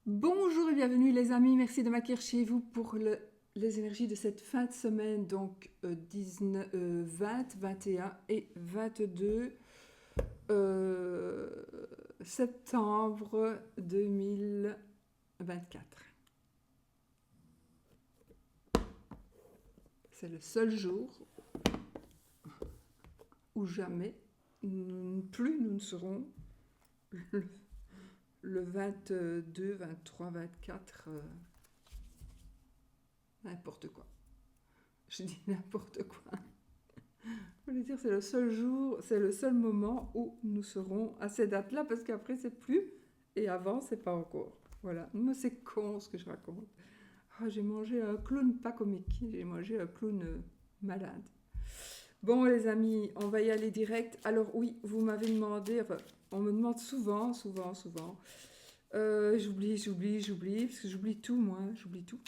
Bonjour et bienvenue les amis, merci de m'accueillir chez vous pour les énergies de cette fin de semaine, donc 19, 20, 21 et 22 euh, septembre 2024. C'est le seul jour où jamais, plus nous ne serons le, le 22, 23, 24, n'importe quoi. Je dis n'importe quoi. Je voulais dire, c'est le seul jour, c'est le seul moment où nous serons à ces dates-là, parce qu'après, c'est plus, et avant, c'est pas encore. Voilà. Moi, c'est con ce que je raconte. Ah, j'ai mangé un clown pas comique, j'ai mangé un clown malade. Bon, les amis, on va y aller direct. Alors, oui, vous m'avez demandé, enfin, on me demande souvent. J'oublie, parce que j'oublie tout, moi, j'oublie tout.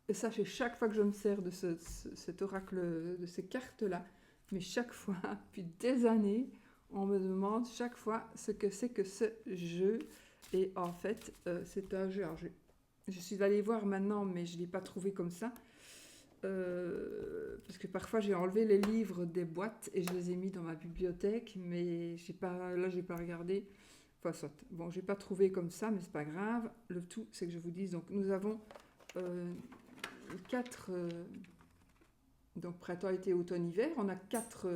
Et ça, c'est chaque fois que je me sers de cet oracle, de ces cartes-là. Mais chaque fois, depuis des années, on me demande chaque fois ce que c'est que ce jeu. Et en fait, c'est un jeu. Alors, je suis allée voir maintenant, mais je ne l'ai pas trouvé comme ça. Parce que parfois, j'ai enlevé les livres des boîtes et je les ai mis dans ma bibliothèque. Mais j'ai pas regardé. Enfin, soit. Bon, j'ai pas trouvé comme ça, mais c'est pas grave. Le tout, c'est que je vous dise. Donc, nous avons euh, quatre donc printemps, été, automne, hiver. On a quatre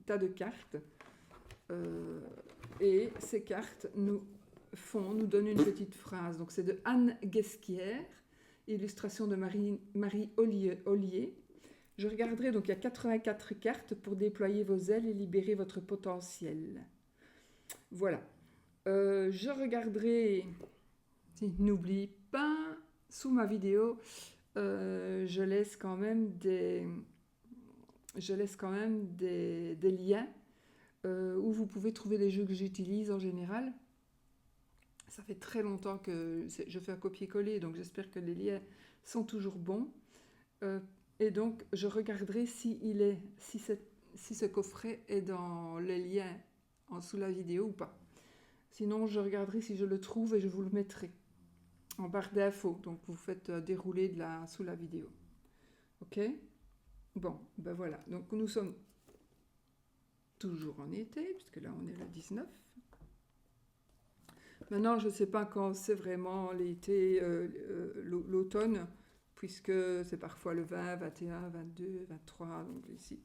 tas de cartes. Euh, et ces cartes nous donnent une petite phrase. Donc c'est de Anne Guesquière, illustration de Marie Ollier. Je regarderai, donc il y a 84 cartes pour déployer vos ailes et libérer votre potentiel. Voilà. Je regarderai, n'oublie pas, sous ma vidéo, je laisse quand même des liens où vous pouvez trouver les jeux que j'utilise en général. Ça fait très longtemps que je fais un copier-coller, donc j'espère que les liens sont toujours bons. Et donc, je regarderai si ce coffret est dans les liens en dessous de la vidéo ou pas. Sinon, je regarderai si je le trouve et je vous le mettrai en barre d'infos. Donc, vous faites dérouler sous la vidéo. Ok? Bon, ben voilà. Donc, nous sommes toujours en été, puisque là, on est le 19. Maintenant, je ne sais pas quand c'est vraiment l'été, l'automne, puisque c'est parfois le 20, 21, 22, 23, donc ici.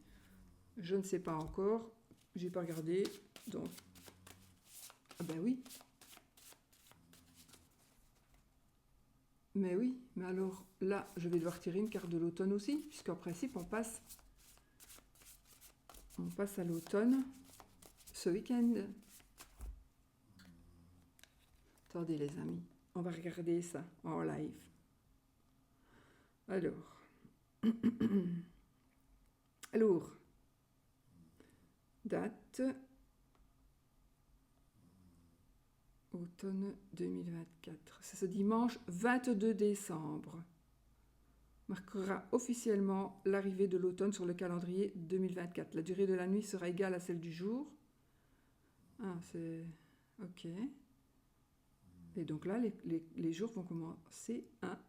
Je ne sais pas encore, j'ai pas regardé, donc... Ah ben oui, mais oui, mais alors là, je vais devoir tirer une carte de l'automne aussi, puisqu'en principe, on passe à l'automne ce week-end. Attendez les amis, on va regarder ça en live. Alors, alors, date, automne 2024. C'est ce dimanche 22 décembre. Marquera officiellement l'arrivée de l'automne sur le calendrier 2024. La durée de la nuit sera égale à celle du jour. Ah, c'est... Ok. Et donc là, les jours vont commencer à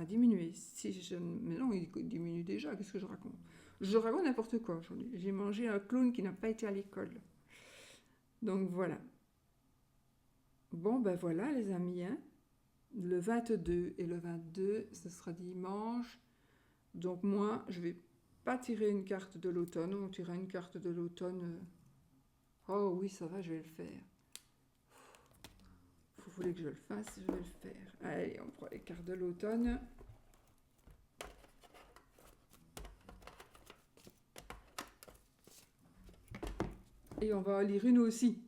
diminuer. Mais non, il diminue déjà, qu'est-ce que je raconte? Je raconte n'importe quoi aujourd'hui. J'ai mangé un clown qui n'a pas été à l'école. Donc voilà. Bon, ben voilà les amis, hein. Le 22 et le 22, ce sera dimanche. Donc moi, je vais pas tirer une carte de l'automne, on tirera une carte de l'automne. Oh oui, ça va, je vais le faire. Vous voulez que je le fasse, je vais le faire. Allez, on prend les cartes de l'automne. Et on va en lire une aussi.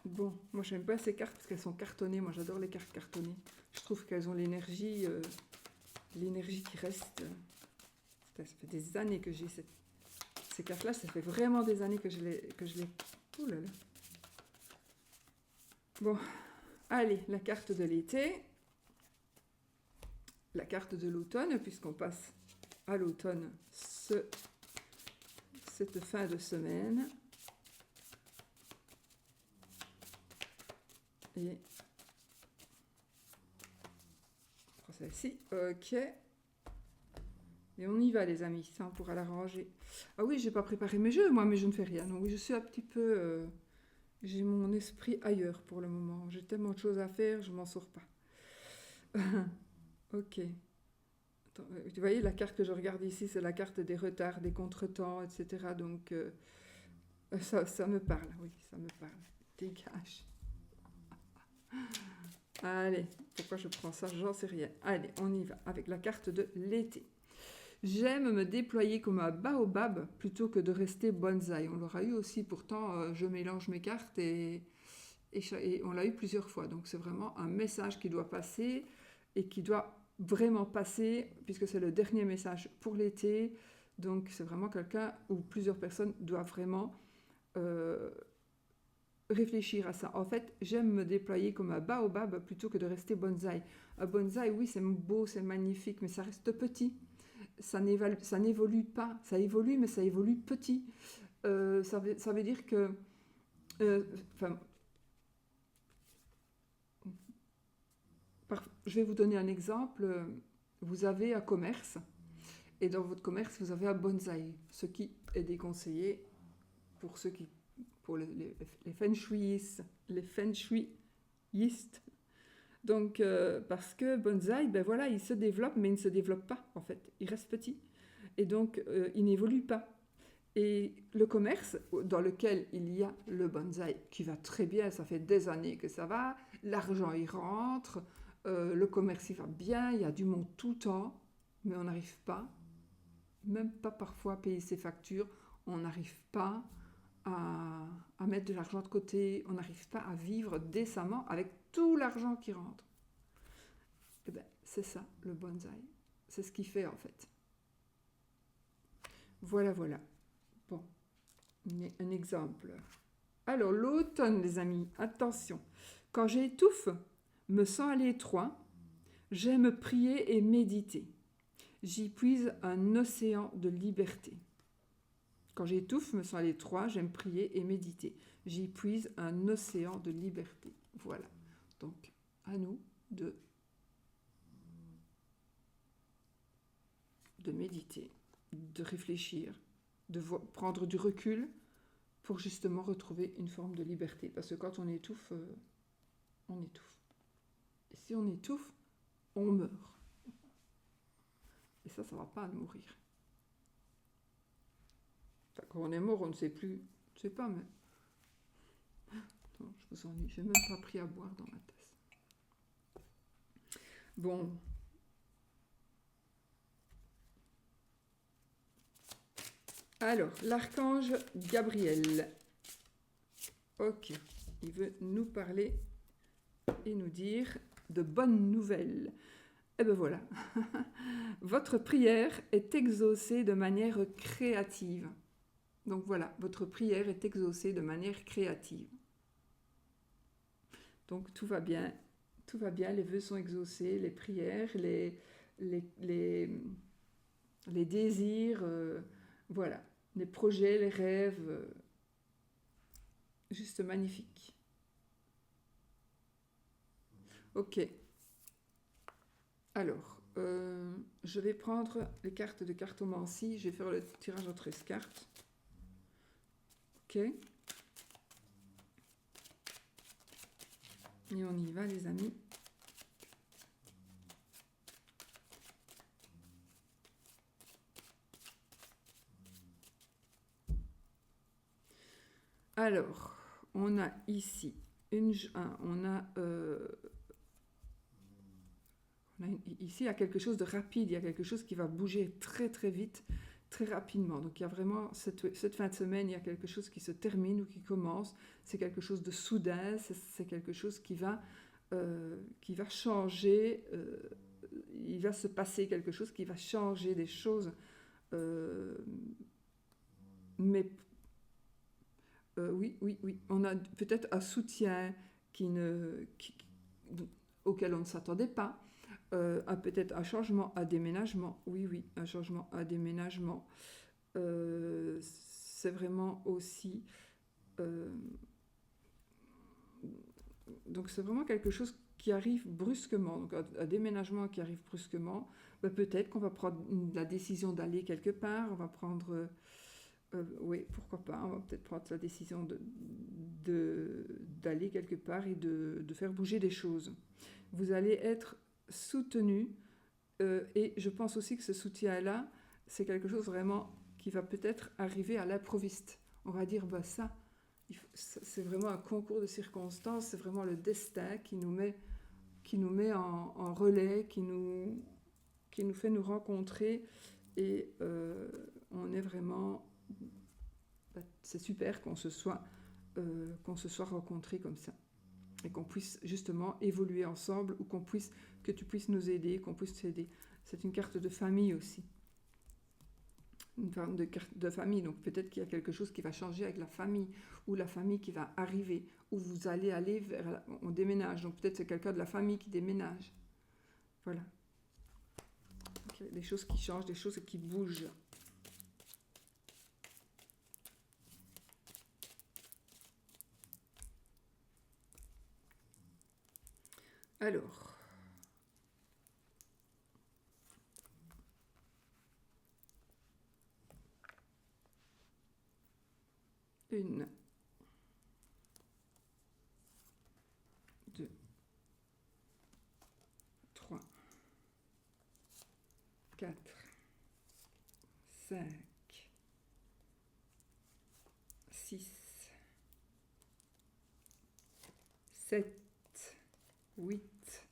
Bon, moi j'aime pas ces cartes parce qu'elles sont cartonnées. Moi j'adore les cartes cartonnées. Je trouve qu'elles ont l'énergie qui reste. Ça fait des années que j'ai ces cartes-là. Ça fait vraiment des années que je les... Oh là là. Bon, allez, la carte de l'été. La carte de l'automne, puisqu'on passe à l'automne cette fin de semaine. Et celle-ci, ok. Et on y va les amis, ça on pourra l'arranger. Ah oui, j'ai pas préparé mes jeux, moi, mais je ne fais rien. Donc oui, je suis un petit peu... j'ai mon esprit ailleurs pour le moment. J'ai tellement de choses à faire, je m'en sors pas. Ok. Attends, vous voyez, la carte que je regarde ici, c'est la carte des retards, des contretemps, etc. Donc ça me parle, oui, ça me parle. Dégage. Allez, pourquoi je prends ça? J'en sais rien. Allez, on y va avec la carte de l'été. J'aime me déployer comme un baobab plutôt que de rester bonsaï. On l'aura eu aussi, pourtant, je mélange mes cartes et on l'a eu plusieurs fois. Donc c'est vraiment un message qui doit passer et qui doit vraiment passer puisque c'est le dernier message pour l'été. Donc c'est vraiment quelqu'un où plusieurs personnes doivent vraiment réfléchir à ça. En fait, j'aime me déployer comme un baobab plutôt que de rester bonsaï. Un bonsaï, oui, c'est beau, c'est magnifique, mais ça reste petit. Ça n'évolue pas. Ça évolue, mais ça évolue petit. Ça veut dire que... je vais vous donner un exemple. Vous avez un commerce, et dans votre commerce, vous avez un bonsaï, ce qui est déconseillé pour ceux qui... pour les feng shuiistes. Les feng shuiistes. Donc, parce que bonsaï, ben voilà, il se développe, mais il ne se développe pas, en fait. Il reste petit. Et donc, il n'évolue pas. Et le commerce dans lequel il y a le bonsaï, qui va très bien, ça fait des années que ça va, l'argent y rentre, le commerce il va bien, il y a du monde tout le temps, mais on n'arrive pas, même pas parfois à payer ses factures, on n'arrive pas à mettre de l'argent de côté, on n'arrive pas à vivre décemment avec tout l'argent qui rentre. Et bien, c'est ça le bonsaï, c'est ce qu'il fait en fait. Voilà, voilà. Bon, un exemple. Alors, l'automne, les amis, attention. Quand j'étouffe, me sens à l'étroit, j'aime prier et méditer. J'y puise un océan de liberté. Quand j'étouffe, me sens à l'étroit, j'aime prier et méditer. J'y puise un océan de liberté. Voilà. Donc, à nous de méditer, de réfléchir, de prendre du recul pour justement retrouver une forme de liberté. Parce que quand on étouffe, on étouffe. Et si on étouffe, on meurt. Et ça ne va pas mourir. Enfin, quand on est mort, on ne sait plus. Je ne sais pas, mais... Non, je vous ennuie. Je n'ai même pas pris à boire dans ma tasse. Bon. Alors, l'archange Gabriel. Ok. Il veut nous parler et nous dire de bonnes nouvelles. Et ben voilà. Votre prière est exaucée de manière créative. Donc voilà, votre prière est exaucée de manière créative. Donc tout va bien, les vœux sont exaucés, les prières, les désirs, voilà, les projets, les rêves, juste magnifique. Ok. Alors, je vais prendre les cartes de cartomancie, je vais faire le tirage en 13 cartes. Ok. Et on y va, les amis. Alors, on a ici ici, il y a quelque chose de rapide, il y a quelque chose qui va bouger très très vite, très rapidement. Donc il y a vraiment, cette fin de semaine, il y a quelque chose qui se termine ou qui commence. C'est quelque chose de soudain, c'est quelque chose qui va changer, il va se passer quelque chose qui va changer des choses. Mais oui, on a peut-être un soutien auquel on ne s'attendait pas. Peut-être un changement, un déménagement. Oui, un changement, un déménagement. c'est vraiment aussi... donc c'est vraiment quelque chose qui arrive brusquement, donc un déménagement qui arrive brusquement. Peut-être qu'on va prendre la décision d'aller quelque part, on va prendre... oui, pourquoi pas, on va peut-être prendre la décision d'aller quelque part et de faire bouger des choses. Vous allez être soutenu et je pense aussi que ce soutien-là, c'est quelque chose vraiment qui va peut-être arriver à l'improviste. On va dire, c'est vraiment un concours de circonstances, c'est vraiment le destin qui nous met en relais, qui nous fait nous rencontrer et on est vraiment... c'est super qu'on se soit rencontrés comme ça et qu'on puisse justement évoluer ensemble ou que tu puisses nous aider, qu'on puisse t'aider. C'est une carte de famille aussi. Une forme de famille, donc peut-être qu'il y a quelque chose qui va changer avec la famille ou la famille qui va arriver ou vous allez aller on déménage, donc peut-être c'est quelqu'un de la famille qui déménage. Voilà. Okay. Des choses qui changent, des choses qui bougent. Alors, une, deux, trois, quatre, cinq, six, sept, huit,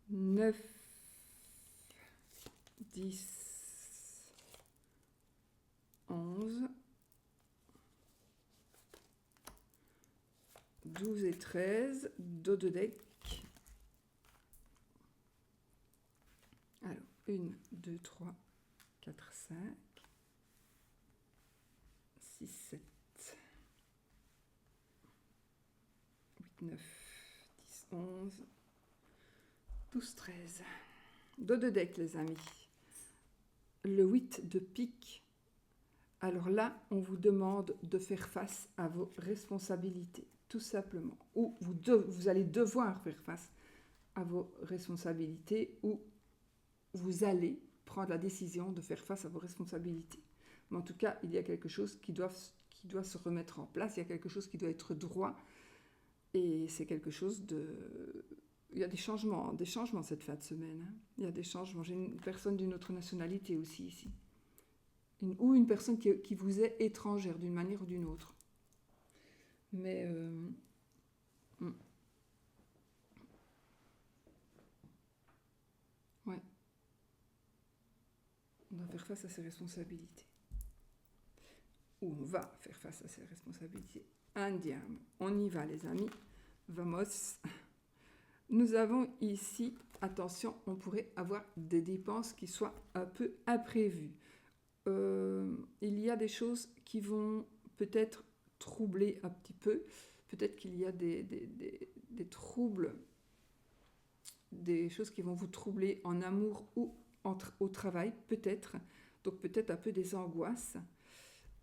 9, 10, 11, 12 et 13, dos de deck. Alors, 1, 2, 3, 4, 5, 6, 7, 8, 9, 10, 11, 12, 13. Dos de deck, les amis. Le 8 de pique. Alors là, on vous demande de faire face à vos responsabilités, tout simplement. Ou vous allez devoir faire face à vos responsabilités, ou vous allez prendre la décision de faire face à vos responsabilités. Mais en tout cas, il y a quelque chose qui doit se remettre en place, il y a quelque chose qui doit être droit, et c'est quelque chose de... Il y a des changements cette fin de semaine. Hein. Il y a des changements. J'ai une personne d'une autre nationalité aussi ici. Ou une personne qui vous est étrangère d'une manière ou d'une autre. Mais... ouais. On doit faire face à ses responsabilités. Ou on va faire face à ses responsabilités. Andiamo. On y va, les amis. Vamos. Nous avons ici, attention, on pourrait avoir des dépenses qui soient un peu imprévues. Il y a des choses qui vont peut-être troubler un petit peu. Peut-être qu'il y a des troubles, des choses qui vont vous troubler en amour ou au travail, peut-être. Donc peut-être un peu des angoisses.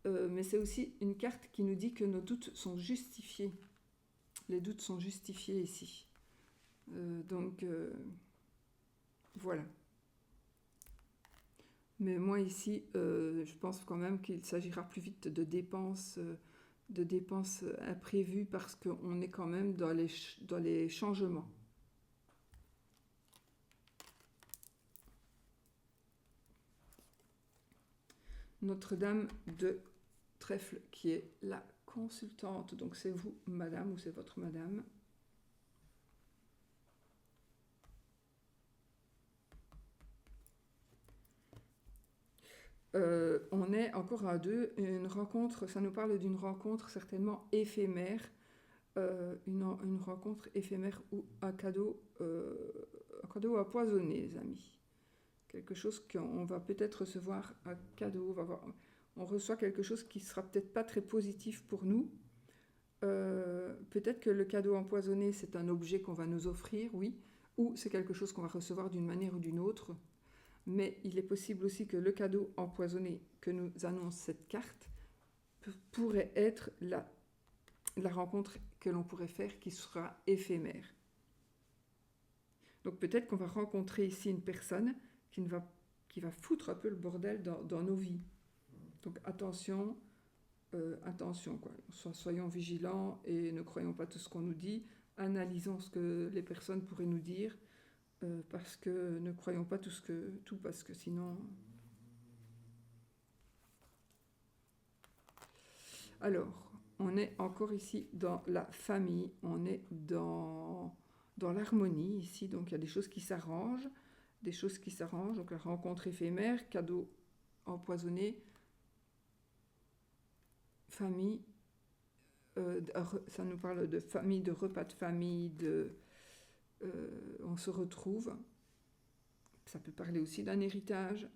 Mais c'est aussi une carte qui nous dit que nos doutes sont justifiés. Les doutes sont justifiés ici. Donc, voilà. Mais moi ici, je pense quand même qu'il s'agira plus vite de dépenses imprévues parce qu'on est quand même dans les changements. Notre-Dame de Trèfle qui est la consultante. Donc c'est vous, madame, ou c'est votre madame. On est encore à deux, une rencontre, ça nous parle d'une rencontre certainement éphémère, une rencontre éphémère ou un cadeau empoisonné, les amis. Quelque chose qu'on va peut-être recevoir, un cadeau, on reçoit quelque chose qui sera peut-être pas très positif pour nous. Peut-être que le cadeau empoisonné, c'est un objet qu'on va nous offrir, oui, ou c'est quelque chose qu'on va recevoir d'une manière ou d'une autre. Mais il est possible aussi que le cadeau empoisonné que nous annonce cette carte pourrait être la rencontre que l'on pourrait faire qui sera éphémère. Donc peut-être qu'on va rencontrer ici une personne qui va foutre un peu le bordel dans nos vies. Donc attention, quoi. Soyons vigilants et ne croyons pas tout ce qu'on nous dit. Analysons ce que les personnes pourraient nous dire, parce que ne croyons pas tout parce que sinon... Alors, on est encore ici dans la famille, on est dans l'harmonie ici, donc il y a des choses qui s'arrangent, donc la rencontre éphémère, cadeau empoisonné, famille, ça nous parle de famille, de repas de famille, on se retrouve, ça peut parler aussi d'un héritage,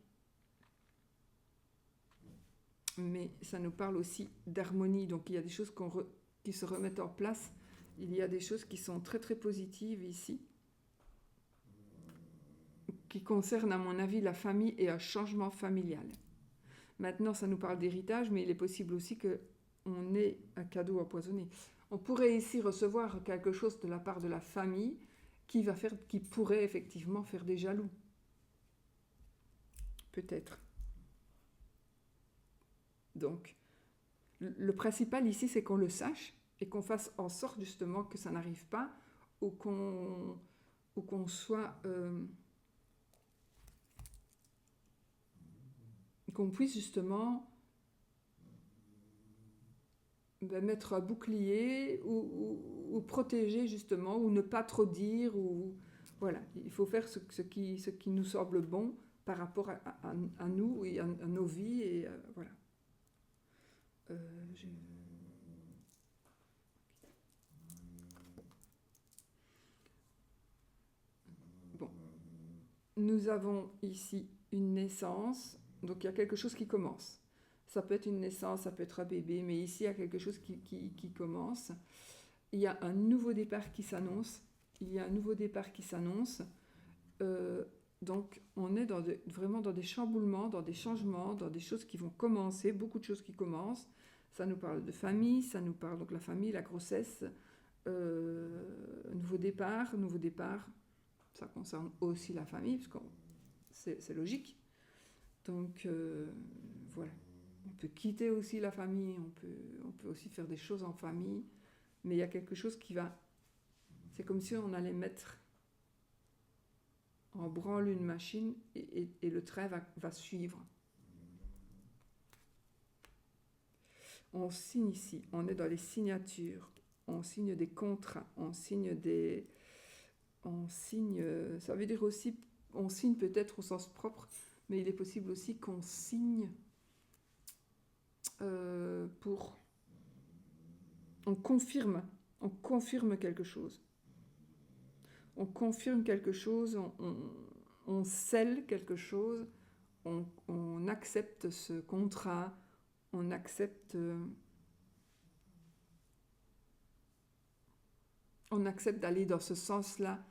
mais ça nous parle aussi d'harmonie, donc il y a des choses qui se remettent en place, il y a des choses qui sont très très positives ici, qui concernent à mon avis la famille et un changement familial. Maintenant ça nous parle d'héritage, mais il est possible aussi qu'on ait un cadeau empoisonné. On pourrait ici recevoir quelque chose de la part de la famille qui pourrait effectivement faire des jaloux. Peut-être. Donc, le principal ici, c'est qu'on le sache et qu'on fasse en sorte justement que ça n'arrive pas ou qu'on soit... qu'on puisse justement mettre un bouclier ou protéger justement, ou ne pas trop dire, ou voilà, il faut faire ce qui nous semble bon par rapport à nous et à nos vies, et voilà. Bon, nous avons ici une naissance, donc il y a quelque chose qui commence. Ça peut être une naissance, ça peut être un bébé, mais ici il y a quelque chose qui commence. Il y a un nouveau départ qui s'annonce. Donc on est vraiment dans des chamboulements, dans des changements, dans des choses qui vont commencer, beaucoup de choses qui commencent. Ça nous parle de famille, ça nous parle donc la famille, la grossesse, nouveau départ, ça concerne aussi la famille, parce que c'est logique. Donc voilà. On peut quitter aussi la famille, on peut aussi faire des choses en famille, mais il y a quelque chose qui va... C'est comme si on allait mettre en branle une machine et le train va suivre. On signe ici, on est dans les signatures, on signe des contrats, ça veut dire aussi, on signe peut-être au sens propre, mais il est possible aussi qu'on signe on confirme quelque chose. On confirme quelque chose, on scelle quelque chose, on accepte ce contrat, on accepte d'aller dans ce sens-là.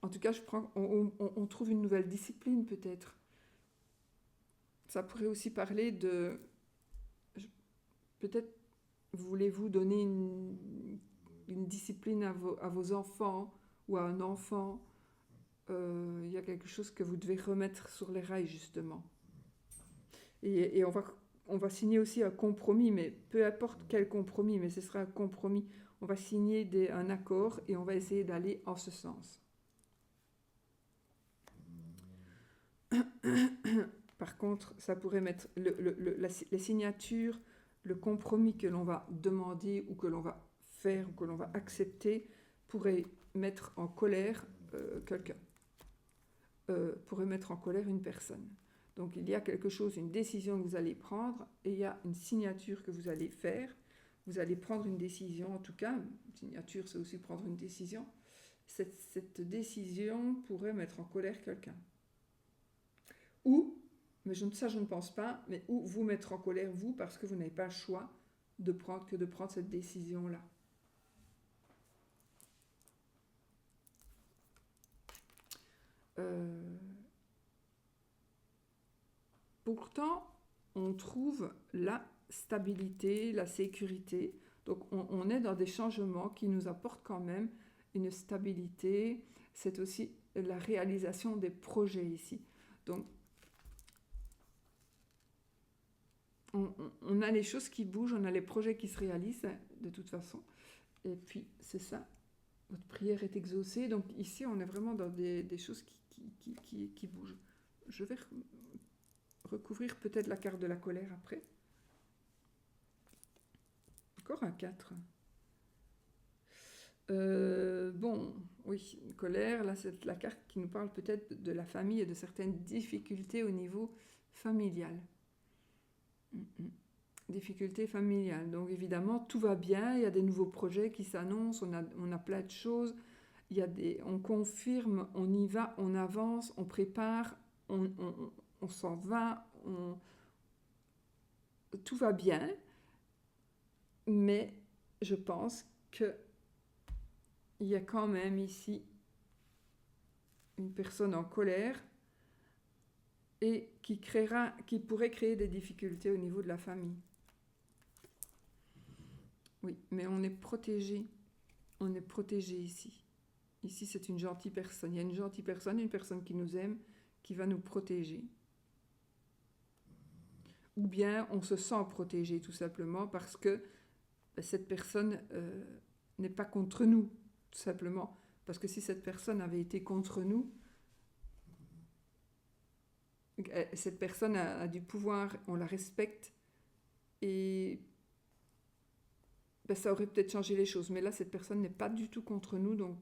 En tout cas, on trouve une nouvelle discipline peut-être. Ça pourrait aussi parler de... Peut-être voulez-vous donner une discipline à vos enfants ou à un enfant. Il y a quelque chose que vous devez remettre sur les rails, justement. Et on va signer aussi un compromis, mais peu importe quel compromis, mais ce sera un compromis. On va signer un accord et on va essayer d'aller en ce sens. Par contre, ça pourrait mettre les signatures, le compromis que l'on va demander ou que l'on va faire ou que l'on va accepter pourrait mettre en colère quelqu'un, pourrait mettre en colère une personne. Donc il y a quelque chose, une décision que vous allez prendre et il y a une signature que vous allez faire. Vous allez prendre une décision, en tout cas, une signature c'est aussi prendre une décision. Cette décision pourrait mettre en colère quelqu'un. Ou, mais je ne pense pas, mais ou vous mettre en colère vous parce que vous n'avez pas le choix de prendre cette décision-là. Euh, Pourtant, on trouve la stabilité, la sécurité. Donc on est dans des changements qui nous apportent quand même une stabilité. C'est aussi la réalisation des projets ici. Donc on a les choses qui bougent, on a les projets qui se réalisent de toute façon. Et puis c'est ça, votre prière est exaucée. Donc ici on est vraiment dans des choses qui bougent. Je vais recouvrir peut-être la carte de la colère après. Encore un 4. Bon, oui, colère, là c'est la carte qui nous parle peut-être de la famille et de certaines difficultés au niveau familial. Difficultés familiales. Donc évidemment, tout va bien, il y a des nouveaux projets qui s'annoncent, on a plein de choses, on confirme, on y va, on avance, on prépare, on s'en va, tout va bien, mais je pense qu'il y a quand même ici une personne en colère et qui pourrait créer des difficultés au niveau de la famille. Oui, mais on est protégé. On est protégé ici. Ici, c'est une gentille personne. Il y a une gentille personne, une personne qui nous aime, qui va nous protéger. Ou bien on se sent protégé tout simplement parce que cette personne n'est pas contre nous, tout simplement. Parce que si cette personne avait été contre nous, cette personne a du pouvoir, on la respecte et ça aurait peut-être changé les choses. Mais là, cette personne n'est pas du tout contre nous, donc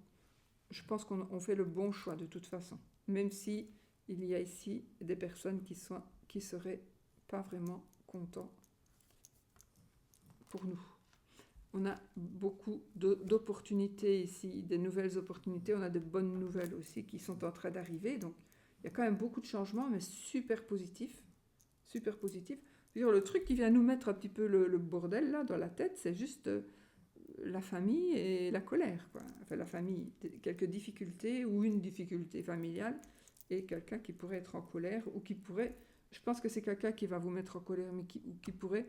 je pense qu'on fait le bon choix de toute façon. Même si il y a ici des personnes qui seraient pas vraiment contents pour nous. On a beaucoup d'opportunités ici, des nouvelles opportunités. On a de bonnes nouvelles aussi qui sont en train d'arriver. Donc, il y a quand même beaucoup de changements, mais super positifs. Super positifs. Le truc qui vient nous mettre un petit peu le bordel là dans la tête, c'est juste la famille et la colère, quoi. Enfin, la famille, quelques difficultés ou une difficulté familiale et quelqu'un qui pourrait être en colère ou qui pourrait... Je pense que c'est quelqu'un qui va vous mettre en colère, mais qui pourrait...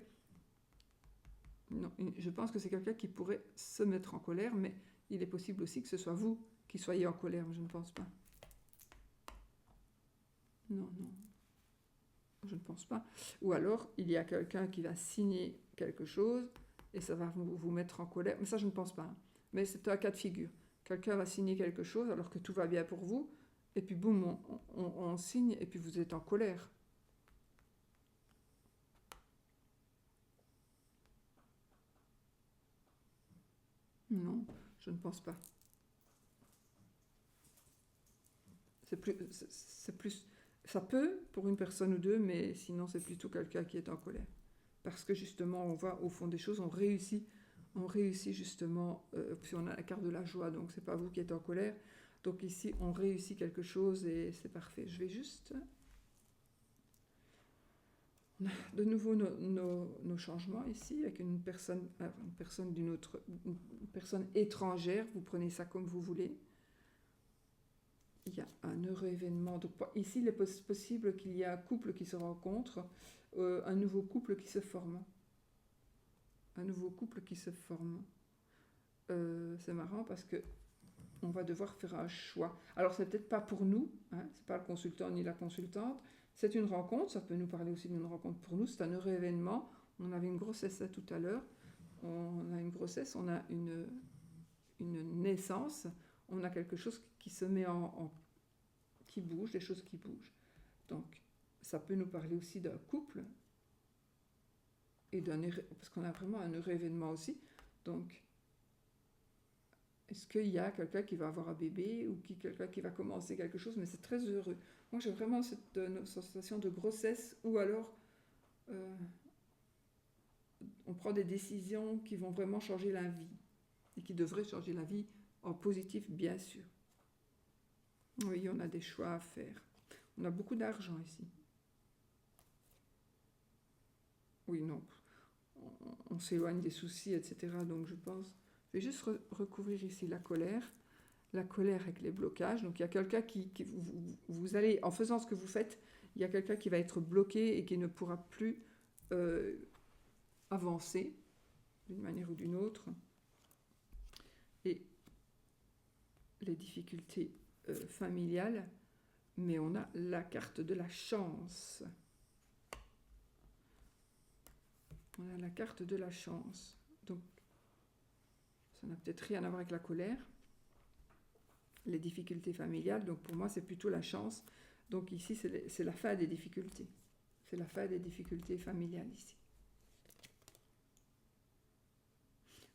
Non, je pense que c'est quelqu'un qui pourrait se mettre en colère, mais il est possible aussi que ce soit vous qui soyez en colère, mais je ne pense pas. Non, non, je ne pense pas. Ou alors, il y a quelqu'un qui va signer quelque chose et ça va vous mettre en colère. Mais ça, je ne pense pas. Hein. Mais c'est un cas de figure. Quelqu'un va signer quelque chose alors que tout va bien pour vous, et puis boum, on signe, et puis vous êtes en colère. Non, je ne pense pas. C'est plus, ça peut pour une personne ou deux, mais sinon c'est plutôt quelqu'un qui est en colère. Parce que justement, on va au fond des choses, on réussit justement, puis on a la carte de la joie, donc c'est pas vous qui êtes en colère. Donc ici, on réussit quelque chose et c'est parfait. Je vais juste... De nouveau nos changements ici, avec une personne une personne étrangère, vous prenez ça comme vous voulez. Il y a un heureux événement. Donc, ici, il est possible qu'il y ait un couple qui se rencontre, un nouveau couple qui se forme. Un nouveau couple qui se forme. C'est marrant parce que on va devoir faire un choix. Alors, c'est peut-être pas pour nous, hein, c'est pas le consultant ni la consultante. C'est une rencontre, ça peut nous parler aussi d'une rencontre pour nous. C'est un heureux événement. On avait une grossesse là tout à l'heure. On a une grossesse, on a une naissance. On a quelque chose qui se met qui bouge, des choses qui bougent. Donc, ça peut nous parler aussi d'un couple et parce qu'on a vraiment un heureux événement aussi. Donc, est-ce qu'il y a quelqu'un qui va avoir un bébé ou quelqu'un qui va commencer quelque chose, mais c'est très heureux. Moi, j'ai vraiment cette sensation de grossesse ou alors on prend des décisions qui vont vraiment changer la vie et qui devraient changer la vie en positif, bien sûr. Oui, on a des choix à faire. On a beaucoup d'argent ici. Oui, non. On s'éloigne des soucis, etc. Donc je pense... Je vais juste recouvrir ici la colère. la colère avec les blocages. Donc il y a quelqu'un vous allez, en faisant ce que vous faites, il y a quelqu'un qui va être bloqué et qui ne pourra plus avancer d'une manière ou d'une autre. Et les difficultés familiales, mais on a la carte de la chance. On a la carte de la chance. Donc, ça n'a peut-être rien à voir avec la colère, les difficultés familiales. Donc, pour moi, c'est plutôt la chance. Donc, ici, c'est la fin des difficultés. C'est la fin des difficultés familiales, ici.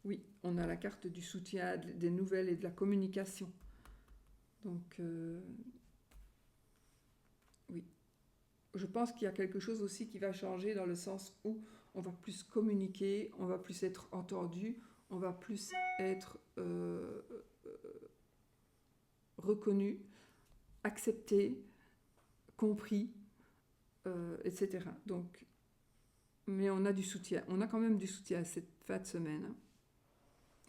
Oui, on a la carte du soutien, des nouvelles et de la communication. Donc, oui. Je pense qu'il y a quelque chose aussi qui va changer dans le sens où on va plus communiquer, on va plus être entendu, on va plus être reconnu, accepté, compris, etc. Donc, mais on a du soutien. On a quand même du soutien à cette fin de semaine. Hein.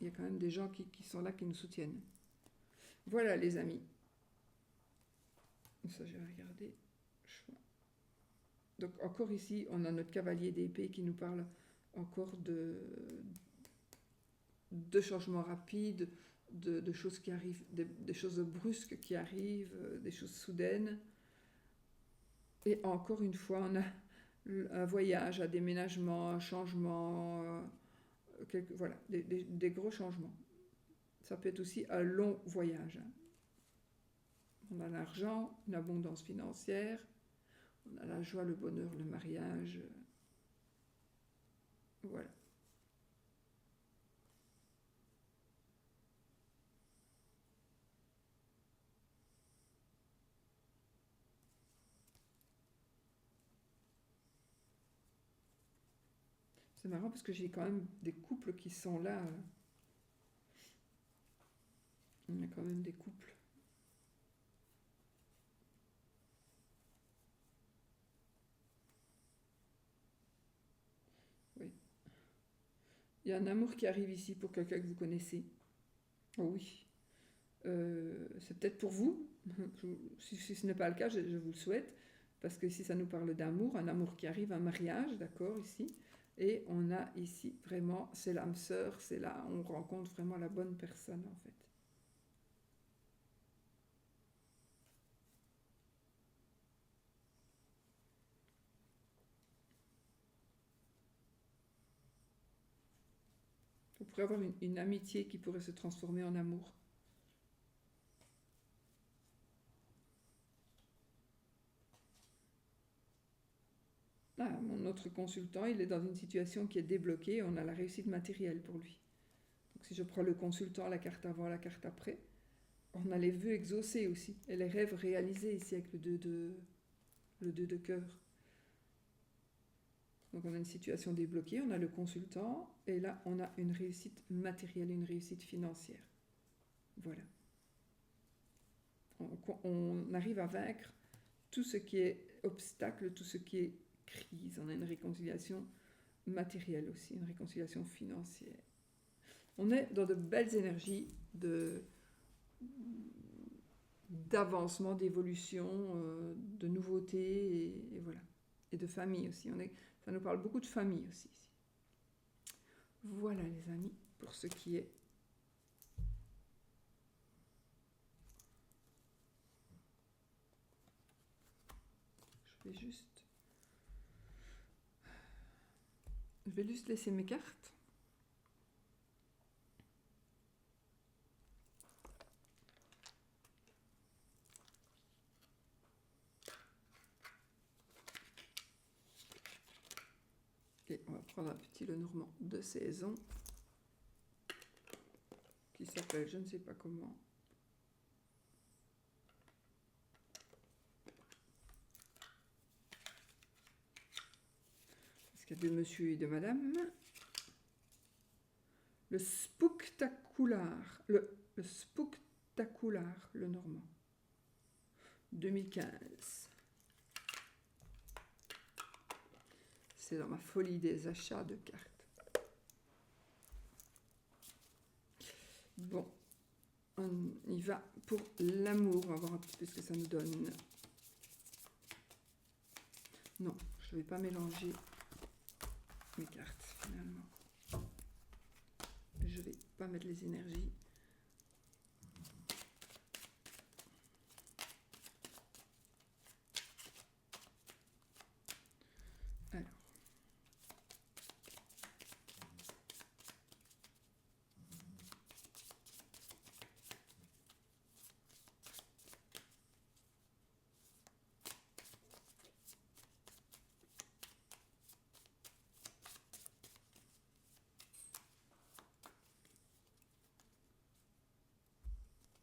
Il y a quand même des gens qui sont là, qui nous soutiennent. Voilà les amis. Ça, je vais regarder. Donc encore ici, on a notre cavalier d'épée qui nous parle encore de changements rapides, de choses qui arrivent, des choses brusques qui arrivent, des choses soudaines. Et encore une fois, on a un voyage, un déménagement, un changement, voilà, des gros changements. Ça peut être aussi un long voyage. Hein. On a l'argent, une abondance financière, on a la joie, le bonheur, le mariage. Voilà. C'est marrant parce que j'ai quand même des couples qui sont là. On a quand même des couples. Oui. Il y a un amour qui arrive ici pour quelqu'un que vous connaissez. Oh oui. C'est peut-être pour vous. Si ce n'est pas le cas, je vous le souhaite. Parce que ici, ça nous parle d'amour. Un amour qui arrive, un mariage, d'accord, ici. Et on a ici vraiment, c'est l'âme sœur, c'est là, on rencontre vraiment la bonne personne en fait. Vous pourrez avoir une amitié qui pourrait se transformer en amour. Ah, mon autre consultant, il est dans une situation qui est débloquée, on a la réussite matérielle pour lui. Donc si je prends le consultant, la carte avant, la carte après, on a les vœux exaucés aussi, et les rêves réalisés ici avec le 2 de cœur. Donc on a une situation débloquée, on a le consultant, et là on a une réussite matérielle, une réussite financière. Voilà. On arrive à vaincre tout ce qui est obstacle, tout ce qui est crise. On a une réconciliation matérielle aussi, une réconciliation financière. On est dans de belles énergies d'avancement, d'évolution, de nouveautés, et voilà. Et de famille aussi. Ça nous parle beaucoup de famille aussi ici. Voilà les amis, pour ce qui est. Je vais juste laisser mes cartes. Et on va prendre un petit Lenormand de saison qui s'appelle je ne sais pas comment. Parce qu'il y a de monsieur et de madame. Le Spooktacular, le Spooktacular, le Normand, 2015. C'est dans ma folie des achats de cartes. Bon, On y va pour l'amour. On va voir un petit peu ce que ça nous donne. Non, je ne vais pas mélanger mes cartes finalement. Je ne vais pas mettre les énergies. Alors.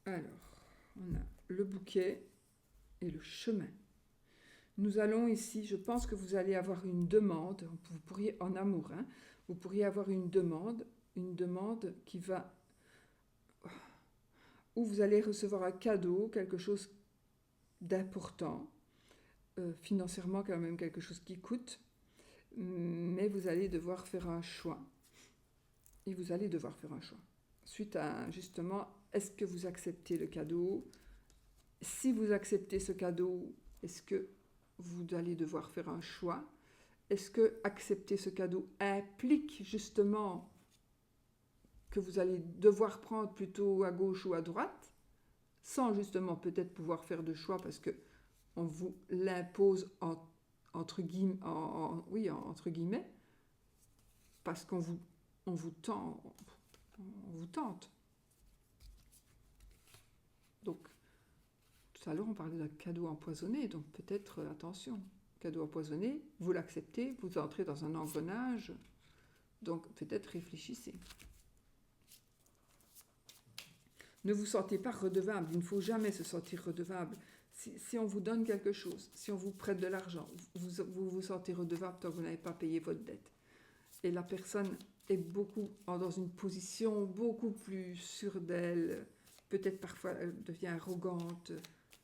Alors, on a le bouquet et le chemin. Nous allons ici, je pense que vous allez avoir une demande, vous pourriez, en amour, hein, vous pourriez avoir une demande qui va, où vous allez recevoir un cadeau, quelque chose d'important, financièrement quand même quelque chose qui coûte, mais vous allez devoir faire un choix. Et vous allez devoir faire un choix. Suite à, justement, est-ce que vous acceptez le cadeau? Si vous acceptez ce cadeau, est-ce que vous allez devoir faire un choix? Est-ce que accepter ce cadeau implique justement que vous allez devoir prendre plutôt à gauche ou à droite, sans justement peut-être pouvoir faire de choix parce que on vous l'impose entre guillemets, parce qu'on vous tente. Donc, tout à l'heure, on parlait d'un cadeau empoisonné, donc peut-être, attention, cadeau empoisonné, vous l'acceptez, vous entrez dans un engrenage, donc peut-être réfléchissez. Ne vous sentez pas redevable, il ne faut jamais se sentir redevable. Si on vous donne quelque chose, si on vous prête de l'argent, vous sentez redevable tant que vous n'avez pas payé votre dette. Et la personne est dans une position beaucoup plus sûre d'elle, peut-être parfois elle devient arrogante,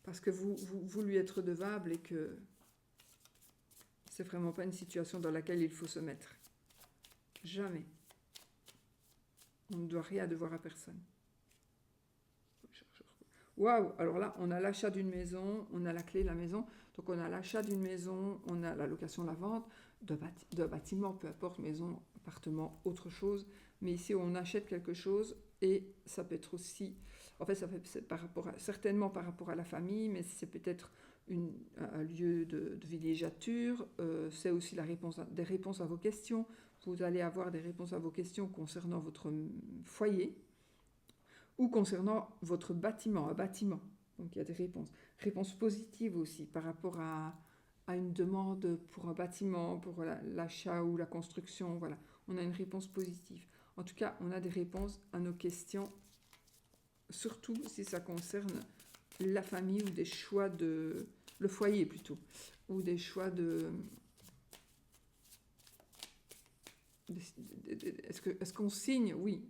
parce que vous lui êtes redevable et que c'est vraiment pas une situation dans laquelle il faut se mettre. Jamais. On ne doit rien devoir à personne. Waouh! Alors là, on a l'achat d'une maison, on a la clé de la maison, donc on a l'achat d'une maison, on a la location, la vente de bâtiment, peu importe, maison, appartement, autre chose. Mais ici, on achète quelque chose et ça peut être aussi, en fait, c'est certainement par rapport à la famille, mais c'est peut-être un lieu de villégiature. C'est aussi des réponses à vos questions. Vous allez avoir des réponses à vos questions concernant votre foyer ou concernant votre bâtiment, un bâtiment. Donc il y a des réponses. Réponses positives aussi par rapport à une demande pour un bâtiment, pour l'achat ou la construction. Voilà, on a une réponse positive. En tout cas, on a des réponses à nos questions, surtout si ça concerne la famille ou des choix de... le foyer plutôt, ou des choix de... Est-ce qu'on signe? Oui.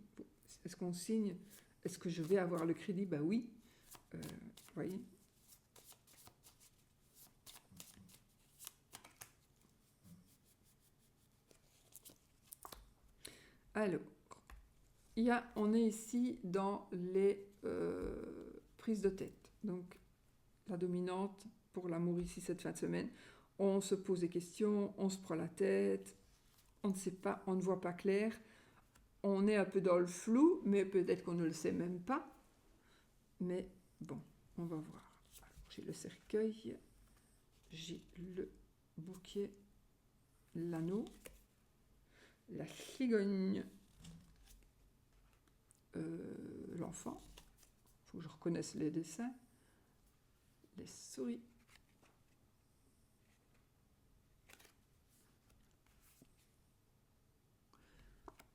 Est-ce qu'on signe? Est-ce que je vais avoir le crédit? Ben oui. Voyez. Alors, on est ici dans les prises de tête. Donc, la dominante pour l'amour ici cette fin de semaine. On se pose des questions, on se prend la tête, on ne sait pas, on ne voit pas clair. On est un peu dans le flou, mais peut-être qu'on ne le sait même pas. Mais bon, on va voir. Alors, j'ai le cercueil, j'ai le bouquet, l'anneau, la cigogne, l'enfant. Il faut que je reconnaisse les dessins. Les souris.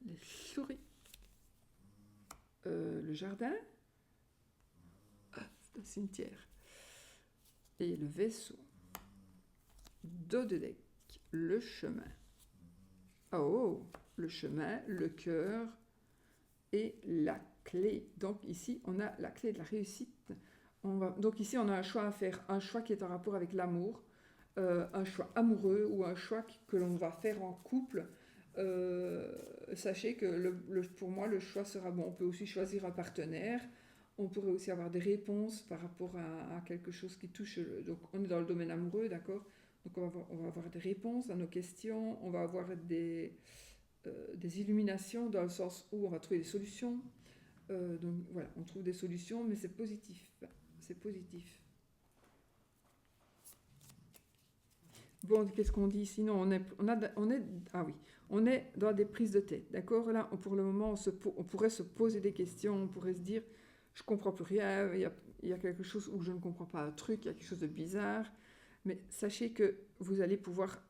Les souris. Le jardin. C'est un cimetière. Et le vaisseau. Dos de deck. Le chemin. Oh, le chemin, le cœur et la clé. Donc ici, on a la clé de la réussite. Donc ici, on a un choix à faire. Un choix qui est en rapport avec l'amour. Un choix amoureux ou un choix que l'on va faire en couple. Sachez que pour moi, le choix sera bon. On peut aussi choisir un partenaire. On pourrait aussi avoir des réponses par rapport à quelque chose qui touche... Donc, on est dans le domaine amoureux, d'accord? Donc, on va avoir des réponses à nos questions, on va avoir des illuminations dans le sens où on va trouver des solutions. Donc, voilà, on trouve des solutions, mais c'est positif. C'est positif. Bon, qu'est-ce qu'on dit? Sinon, on est dans des prises de tête, d'accord? Là, pour le moment, on pourrait se poser des questions, on pourrait se dire, je comprends plus rien, il y a quelque chose où je ne comprends pas un truc, il y a quelque chose de bizarre, mais sachez que vous allez pouvoir...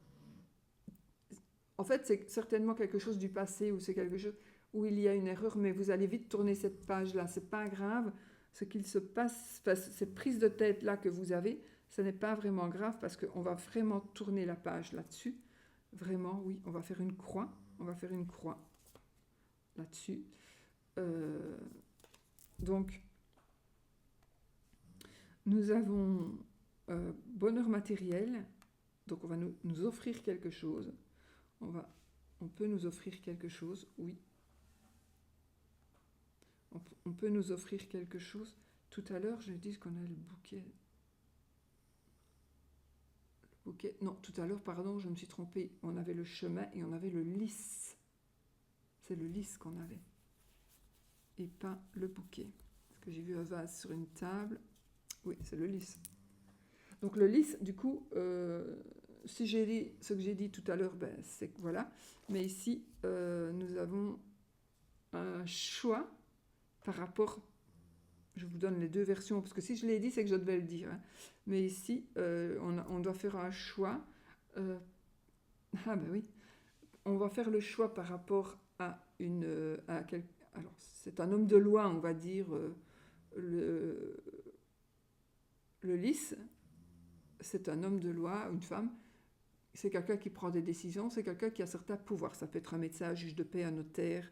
En fait, c'est certainement quelque chose du passé, ou c'est quelque chose où il y a une erreur, mais vous allez vite tourner cette page-là, c'est pas grave. Ce qu'il se passe, ces prises de tête-là que vous avez, ce n'est pas vraiment grave parce qu'on va vraiment tourner la page là-dessus. Vraiment, oui, on va faire une croix. On va faire une croix là-dessus. Donc, nous avons bonheur matériel. Donc, on va nous offrir quelque chose. On peut nous offrir quelque chose, oui. On peut nous offrir quelque chose. Tout à l'heure, je dis qu'on a le bouquet. Non, tout à l'heure, pardon, je me suis trompée. On avait le chemin et on avait le lys. C'est le lys qu'on avait. Et pas le bouquet. Parce que j'ai vu un vase sur une table. Oui, c'est le lys. Donc le lys, du coup, si j'ai dit ce que j'ai dit tout à l'heure, ben, c'est que voilà. Mais ici, nous avons un choix par rapport... Je vous donne les deux versions, parce que si je l'ai dit, c'est que je devais le dire. Hein. Mais ici, on doit faire un choix. Ah ben oui. On va faire le choix par rapport à une... Alors, c'est un homme de loi, on va dire, le lys. C'est un homme de loi, une femme. C'est quelqu'un qui prend des décisions, c'est quelqu'un qui a certains pouvoirs. Ça peut être un médecin, un juge de paix, un notaire,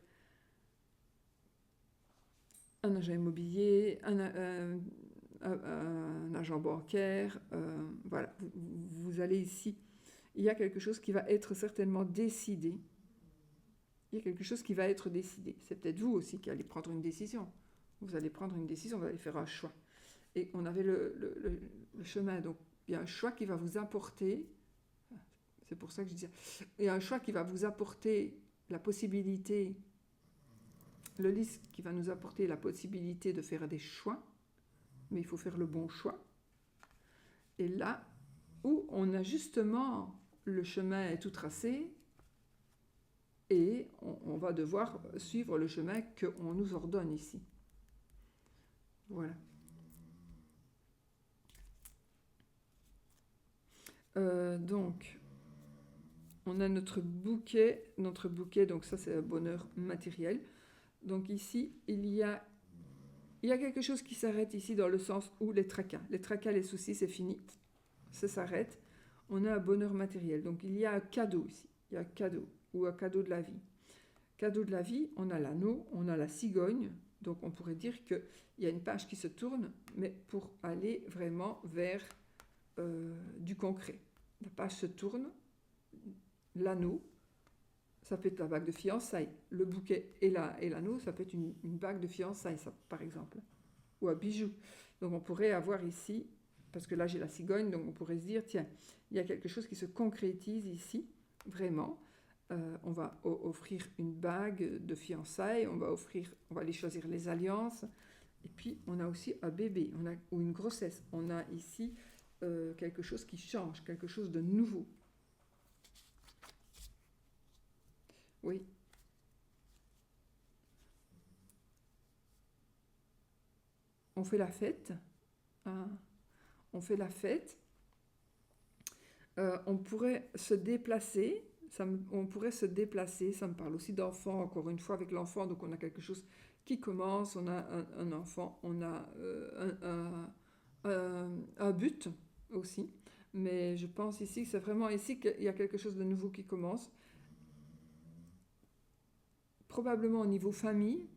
un agent immobilier, un agent bancaire. Voilà, vous allez ici. Il y a quelque chose qui va être certainement décidé. Il y a quelque chose qui va être décidé. C'est peut-être vous aussi qui allez prendre une décision. Vous allez prendre une décision, vous allez faire un choix. Et on avait le chemin. Donc, il y a un choix qui va vous apporter... C'est pour ça que je disais... Il y a un choix qui va vous apporter la possibilité... Le lys qui va nous apporter la possibilité de faire des choix, mais il faut faire le bon choix. Et là où on a justement le chemin est tout tracé et on va devoir suivre le chemin qu'on nous ordonne ici. Voilà. Donc, on a notre bouquet, donc ça c'est un bonheur matériel. Donc ici, il y a quelque chose qui s'arrête ici dans le sens où les tracas, les soucis, c'est fini, ça s'arrête. On a un bonheur matériel. Donc il y a un cadeau ici, il y a un cadeau ou un cadeau de la vie. Cadeau de la vie, on a l'anneau, on a la cigogne. Donc on pourrait dire qu'il y a une page qui se tourne, mais pour aller vraiment vers du concret. La page se tourne, l'anneau, ça peut être la bague de fiançailles. Le bouquet et l'anneau, ça peut être une bague de fiançailles, ça, par exemple. Ou un bijou. Donc on pourrait avoir ici, parce que là j'ai la cigogne, donc on pourrait se dire, tiens, il y a quelque chose qui se concrétise ici, vraiment. On va offrir une bague de fiançailles, on va aller choisir les alliances. Et puis on a aussi un bébé, ou une grossesse. On a ici quelque chose qui change, quelque chose de nouveau. Oui. On fait la fête. Hein. On fait la fête. On pourrait se déplacer. Ça me parle aussi d'enfant, encore une fois, avec l'enfant. Donc on a quelque chose qui commence. On a un enfant. On a un but aussi. Mais je pense ici que c'est vraiment ici qu'il y a quelque chose de nouveau qui commence. Probablement au niveau famille,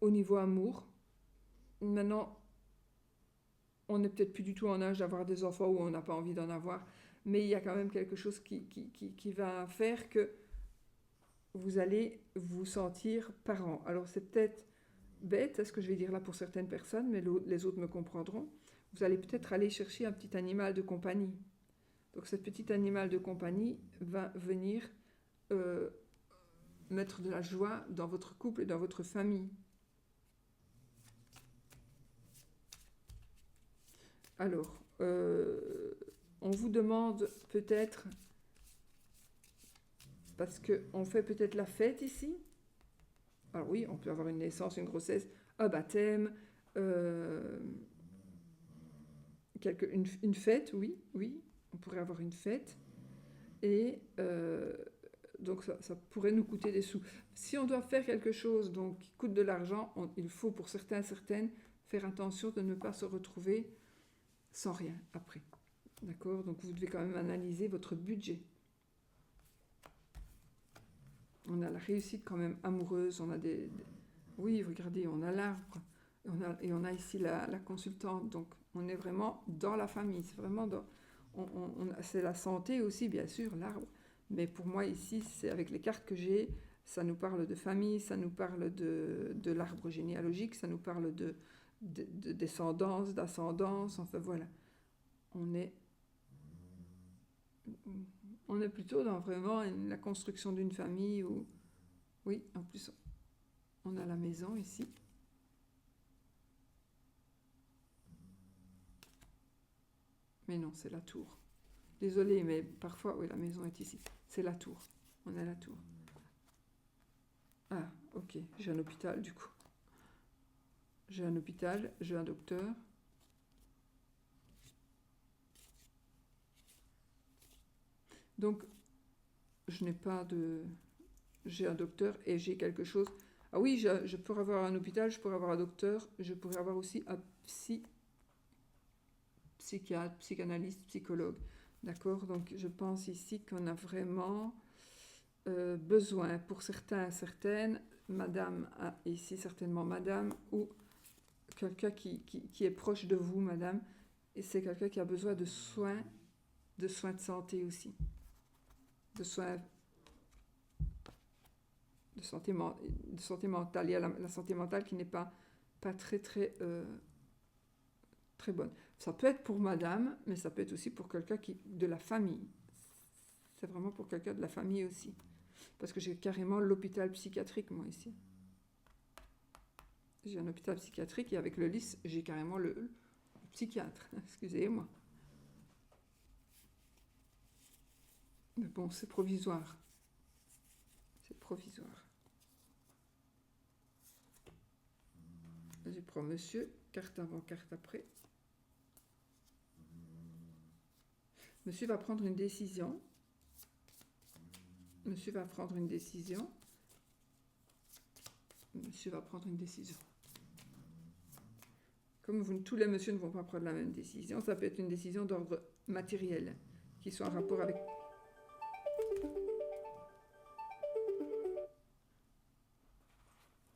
au niveau amour. Maintenant, on n'est peut-être plus du tout en âge d'avoir des enfants ou on n'a pas envie d'en avoir, mais il y a quand même quelque chose qui va faire que vous allez vous sentir parent. Alors c'est peut-être bête, ce que je vais dire là pour certaines personnes, mais les autres me comprendront. Vous allez peut-être aller chercher un petit animal de compagnie. Donc, ce petit animal de compagnie va venir euh, mettre de la joie dans votre couple et dans votre famille. Alors, on vous demande peut-être, parce qu'on fait peut-être la fête ici. Alors oui, on peut avoir une naissance, une grossesse, un baptême, une fête, oui, on pourrait avoir une fête. Et donc ça pourrait nous coûter des sous. Si on doit faire quelque chose donc, qui coûte de l'argent, il faut pour certaines faire attention de ne pas se retrouver sans rien après. D'accord? Donc vous devez quand même analyser votre budget. On a la réussite quand même amoureuse, on a oui, regardez, on a l'arbre, et on a ici la consultante, donc on est vraiment dans la famille, c'est vraiment c'est la santé aussi, bien sûr, l'arbre, mais pour moi ici, c'est avec les cartes que j'ai, ça nous parle de famille, ça nous parle de l'arbre généalogique, ça nous parle de descendance, d'ascendance, enfin voilà. On est plutôt dans vraiment la construction d'une famille où, oui, en plus, on a la maison ici. Mais non, c'est la tour. Désolée, mais parfois, oui, la maison est ici. C'est la tour. On a la tour. Ah, ok. J'ai un hôpital, du coup. J'ai un hôpital, j'ai un docteur. Donc, je n'ai pas de... J'ai un docteur et j'ai quelque chose... Ah oui, je pourrais avoir un hôpital, je pourrais avoir un docteur, je pourrais avoir aussi un psychiatre, psychanalyste, psychologue. D'accord? Donc, je pense ici qu'on a vraiment besoin pour certains, certaines, madame, ici certainement madame, ou quelqu'un qui est proche de vous, madame, et c'est quelqu'un qui a besoin de soins de santé aussi, de soins de santé mentale. Il y a la santé mentale qui n'est pas très très bonne. Ça peut être pour madame, mais ça peut être aussi pour quelqu'un de la famille. C'est vraiment pour quelqu'un de la famille aussi. Parce que j'ai carrément l'hôpital psychiatrique, moi, ici. J'ai un hôpital psychiatrique et avec le lys, j'ai carrément le psychiatre. Excusez-moi. Mais bon, c'est provisoire. C'est provisoire. Je prends monsieur, carte avant, carte après. Monsieur va prendre une décision. Monsieur va prendre une décision. Monsieur va prendre une décision. Comme tous les messieurs ne vont pas prendre la même décision, ça peut être une décision d'ordre matériel, qui soit en rapport avec...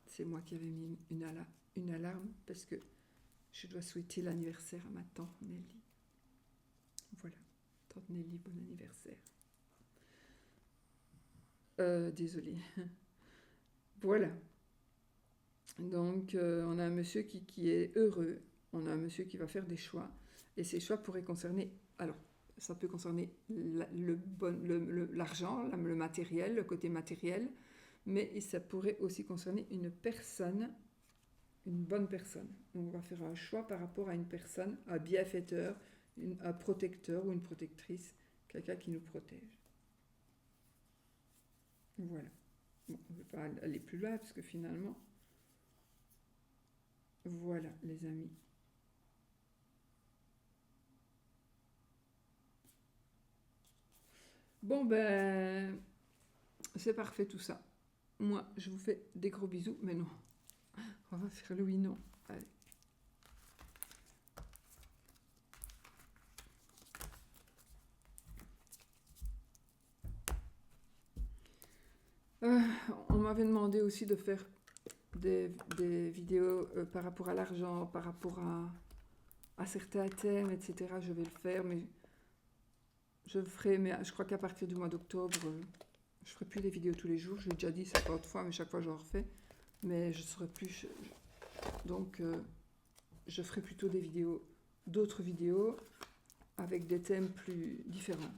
C'est moi qui avais mis une alarme, parce que je dois souhaiter l'anniversaire à ma tante Nelly. Voilà, tante Nelly, bon anniversaire. Désolée. Voilà. Donc, on a un monsieur qui est heureux, on a un monsieur qui va faire des choix, et ces choix pourraient concerner, alors, ça peut concerner l'argent, le matériel, le côté matériel, mais ça pourrait aussi concerner une personne, une bonne personne. Donc, on va faire un choix par rapport à une personne, un bienfaiteur, un protecteur ou une protectrice, quelqu'un qui nous protège. Voilà. Bon, on ne va pas aller plus loin, parce que finalement... Voilà, les amis. Bon, ben, c'est parfait tout ça. Moi, je vous fais des gros bisous, mais non. On va faire le oui, non. Allez. On m'avait demandé aussi de faire des vidéos par rapport à l'argent, par rapport à certains thèmes, etc. Je vais le faire, mais je le ferai, mais je crois qu'à partir du mois d'octobre, je ferai plus des vidéos tous les jours. Je l'ai déjà dit ça pas autre fois, mais chaque fois j'en refais. Mais je serai plus... Donc, je ferai plutôt d'autres vidéos avec des thèmes plus différents.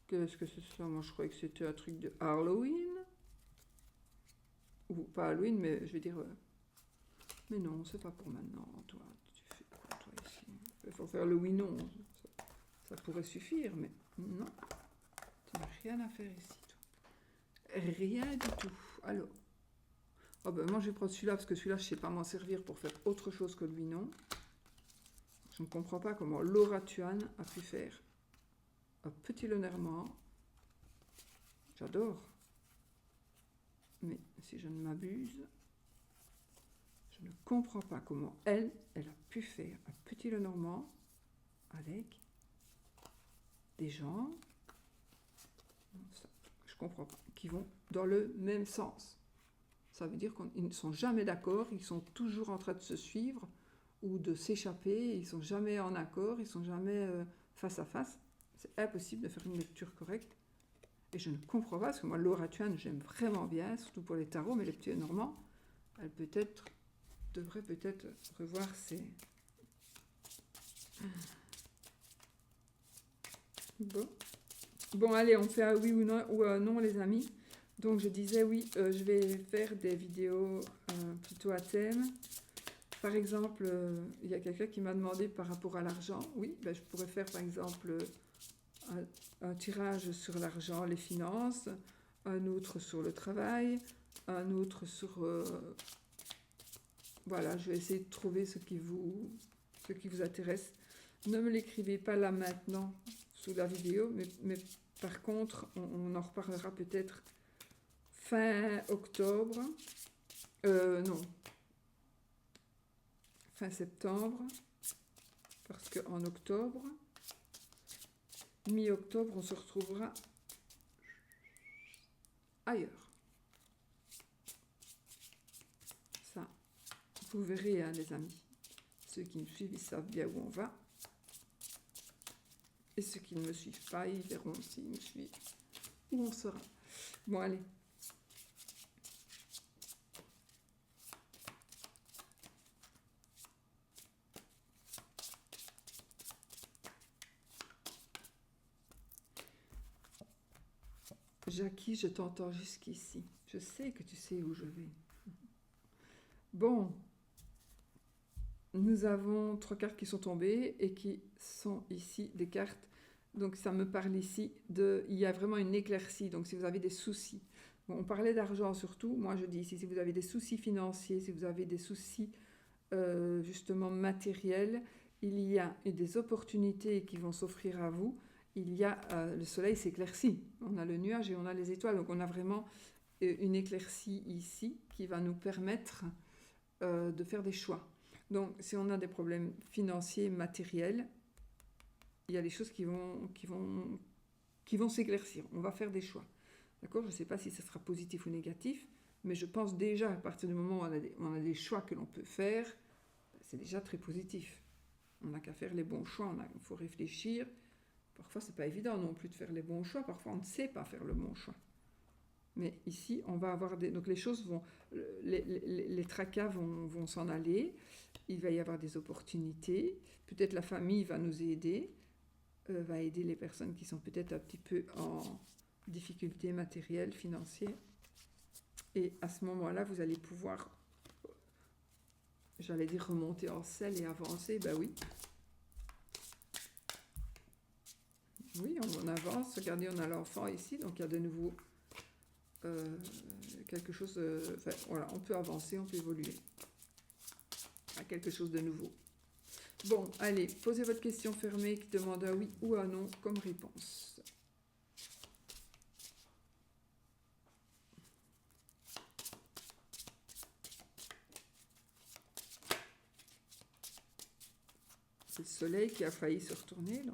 Qu'est-ce que c'est ça? Moi, je croyais que c'était un truc de Halloween. Ou pas Halloween, mais je vais dire... mais non, c'est pas pour maintenant. Toi, tu fais quoi, toi, ici? Il faut faire le oui, non. Ça pourrait suffire, mais non. Tu n'as rien à faire ici, toi. Rien du tout. Alors... oh ben, moi, je vais prendre celui-là, parce que celui-là, je ne sais pas m'en servir pour faire autre chose que le oui, non. Je ne comprends pas comment Laura Tuan a pu faire un petit Lenormand. J'adore. Mais si je ne m'abuse, je ne comprends pas comment elle a pu faire un petit Lenormand avec des gens, je ne comprends pas, qui vont dans le même sens. Ça veut dire qu'ils ne sont jamais d'accord, ils sont toujours en train de se suivre ou de s'échapper, ils ne sont jamais en accord, ils ne sont jamais face à face. C'est impossible de faire une lecture correcte. Et je ne comprends pas, parce que moi, Laura Tuan, j'aime vraiment bien, surtout pour les tarots, mais les petits Normands, elle devrait peut-être revoir ses... Bon, allez, on fait un oui ou un non, les amis. Donc, je disais, oui, je vais faire des vidéos plutôt à thème. Par exemple, il y a quelqu'un qui m'a demandé par rapport à l'argent. Oui, ben, je pourrais faire, par exemple... un tirage sur l'argent, les finances, un autre sur le travail, un autre sur... voilà, je vais essayer de trouver ce qui vous intéresse. Ne me l'écrivez pas là maintenant sous la vidéo, mais par contre, on en reparlera peut-être fin octobre. Non. Fin septembre. Parce qu'en octobre... mi-octobre, on se retrouvera ailleurs. Ça, vous verrez, hein, les amis. Ceux qui me suivent, ils savent bien où on va. Et ceux qui ne me suivent pas, ils verront s'ils me suivent où on sera. Bon, allez. Jackie, je t'entends jusqu'ici. Je sais que tu sais où je vais. Bon, nous avons 3 cartes qui sont tombées et qui sont ici des cartes. Donc ça me parle ici il y a vraiment une éclaircie. Donc si vous avez des soucis, bon, on parlait d'argent surtout. Moi je dis ici, si vous avez des soucis financiers, si vous avez des soucis justement matériels, il y a des opportunités qui vont s'offrir à vous. Il y a le soleil s'éclaircit, on a le nuage et on a les étoiles, donc on a vraiment une éclaircie ici qui va nous permettre de faire des choix. Donc si on a des problèmes financiers, matériels, il y a des choses qui vont s'éclaircir, on va faire des choix. D'accord? Je ne sais pas si ce sera positif ou négatif, mais je pense déjà à partir du moment où on a des choix que l'on peut faire, c'est déjà très positif. On n'a qu'à faire les bons choix, il faut réfléchir. Parfois, c'est pas évident non plus de faire les bons choix. Parfois, on ne sait pas faire le bon choix. Mais ici, on va avoir donc les choses vont... les tracas vont s'en aller. Il va y avoir des opportunités. Peut-être la famille va nous aider. Va aider les personnes qui sont peut-être un petit peu en difficulté matérielle, financière. Et à ce moment-là, vous allez pouvoir... j'allais dire remonter en selle et avancer. Ben oui. Oui, on avance. Regardez, on a l'enfant ici, donc il y a de nouveau quelque chose... enfin, voilà, on peut avancer, on peut évoluer à quelque chose de nouveau. Bon, allez, posez votre question fermée qui demande un oui ou un non comme réponse. C'est le soleil qui a failli se retourner, là.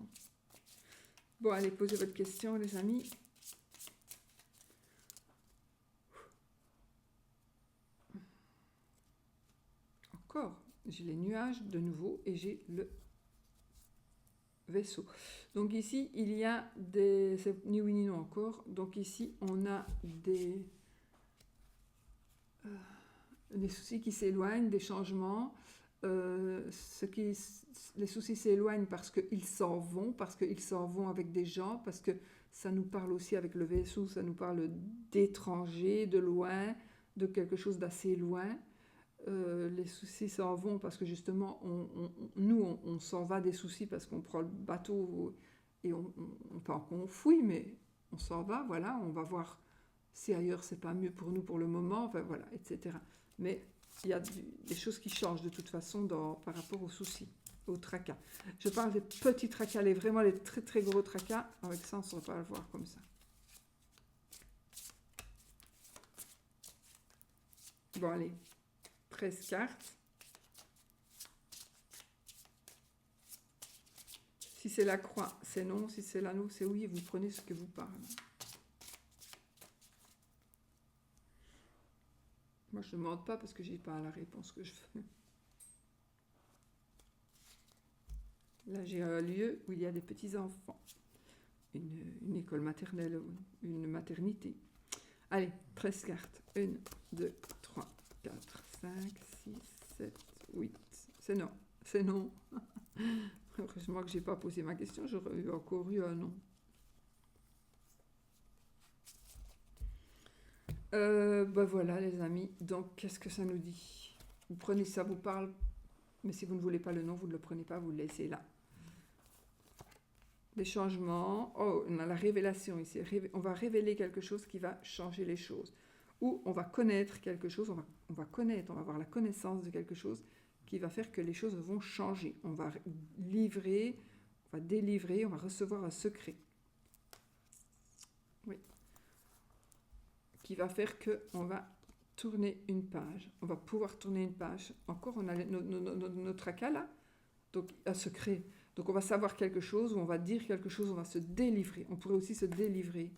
Bon, allez, posez votre question, les amis. Encore, j'ai les nuages de nouveau et j'ai le vaisseau. Donc ici, il y a des... C'est ni oui ni non encore. Donc ici, on a des soucis qui s'éloignent, des changements. Les soucis s'éloignent parce qu'ils s'en vont avec des gens, parce que ça nous parle aussi avec le vaisseau, ça nous parle d'étrangers, de loin, de quelque chose d'assez loin. Les soucis s'en vont parce que justement, on s'en va des soucis parce qu'on prend le bateau et pas qu'on fouille, mais on s'en va, voilà, on va voir si ailleurs c'est pas mieux pour nous pour le moment, enfin voilà, etc. Mais il y a des choses qui changent de toute façon par rapport aux soucis, aux tracas. Je parle des petits tracas, vraiment les très très gros tracas, avec ça on ne saurait pas le voir comme ça. Bon allez, 13 cartes. Si c'est la croix, c'est non. Si c'est l'anneau, c'est oui. Et vous prenez ce que vous parlez. Moi, je ne demande pas parce que je n'ai pas la réponse que je veux. Là, j'ai un lieu où il y a des petits-enfants. Une école maternelle, une maternité. Allez, 13 cartes. 1, 2, 3, 4, 5, 6, 7, 8. C'est non. C'est non. Heureusement que je n'ai pas posé ma question, j'aurais encore eu un non. Ben voilà les amis, donc qu'est-ce que ça nous dit? Vous prenez ça, vous parle, mais si vous ne voulez pas le nom, vous ne le prenez pas, vous le laissez là. Des changements, oh, on a la révélation ici, on va révéler quelque chose qui va changer les choses. Ou on va connaître quelque chose, on va avoir la connaissance de quelque chose qui va faire que les choses vont changer. On va livrer, on va délivrer, on va recevoir un secret. Oui. Qui va faire qu'on va tourner une page. On va pouvoir tourner une page. Encore, on a notre tracas là, donc un secret. Donc on va savoir quelque chose, ou on va dire quelque chose, on va se délivrer. On pourrait aussi se délivrer